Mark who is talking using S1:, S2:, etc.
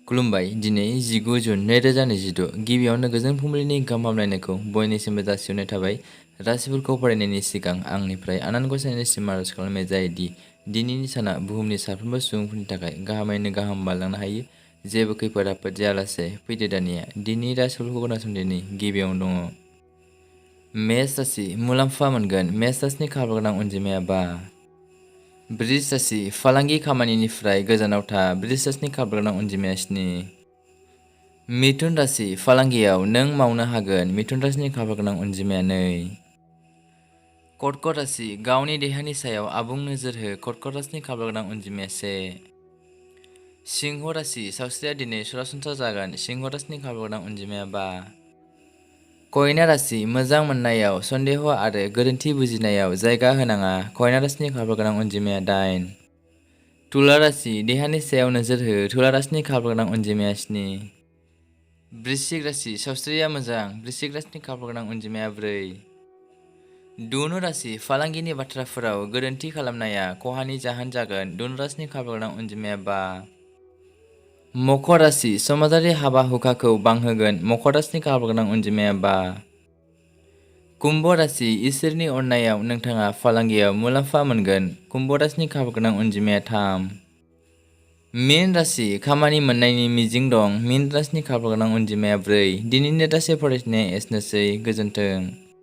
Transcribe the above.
S1: खुलुमबाय दिनै 19 जुन 2026 गिबियावनो गोजोन फुंबिलिनि गाहाम हामलायनायखौ बयनिसिमबो जासिहरनाय थाबाय। राशिफोरखौ फरायनायनि सिगां आंनिफ्राय आनान गसाइनिसिम आरज खालामनाय जायोदि दिनैनि साना बुहुमनि साफ्रोमबो सुबुंफोरनि थाखाय गाहामैनो गाहाम बारलांनो हायो। जेबो खैफोद आफोद जायालासे फैदो दानिया दिनैनि राशिफोरखौ खोनासंदिनि। गिबियावनो दङ मेष राशि, मुलाम्फा मोनगोन। मेष राशिनि खाफाल गोनां अनजिमाया 5। बृष राशि, फालांगि खामानिनिफ्राय गोजानाव था। बृष राशिनि खाफाल गोनां अनजिमाया 7। मिथुन राशि, फालांगियाव नों मावनो हागोन। मिथुन राशिनि खाफाल गोनां अनजिमाया 2। कर्कट राशि, गावनि देहानि सायाव आबुं नोजोर हो। कर्कट राशिनि खाफाल गोनां अनजिमाया 1। सिंह राशि, सावस्रिया दिनै सरासनस्रा जागोन। सिंह राशिनि खाफाल गोनां अनजिमाया 5। कन्या राशि, मोजां मोननायाव सन्देह आरो गोरोन्थि बुजिनायाव जायगा होनाङा। कन्या राशिनि खाफाल गोनां अनजिमाया 8। तुला राशि, देहानि सायाव नोजोर हो। तुला राशिनि खाफाल गोनां अनजिमाया 7। वृश्चिक राशि, सावस्रिया मोजां। वृश्चिक राशिनि खाफाल गोनां अनजिमाया 4। धनु राशि, फालांगिनि बाथ्राफोराव गोरोन्थि खालामनाया खहानि जाहोन जागोन। धनु राशिनि खाफाल गोनां अनजिमाया 5। मकर राशि, समाजारि हाबा हुखाखौ बांहोगोन। मकर राशिनि खाफाल गोनां अनजिमाया 5। कुम्भ राशि, इसोरनि अननायाव नोंथाङा फालांगियाव मुलाम्फा मोनगोन। कुम्भ राशिनि खाफाल गोनां अनजिमाया 3। मीन राशि, खामानि मोननायनि मिजिं दं। मीन राशिनि खाफाल गोनां अनजिमाया 4। दिनैनि राशि फरायनाया एसेनोसै। गोजोन्थों।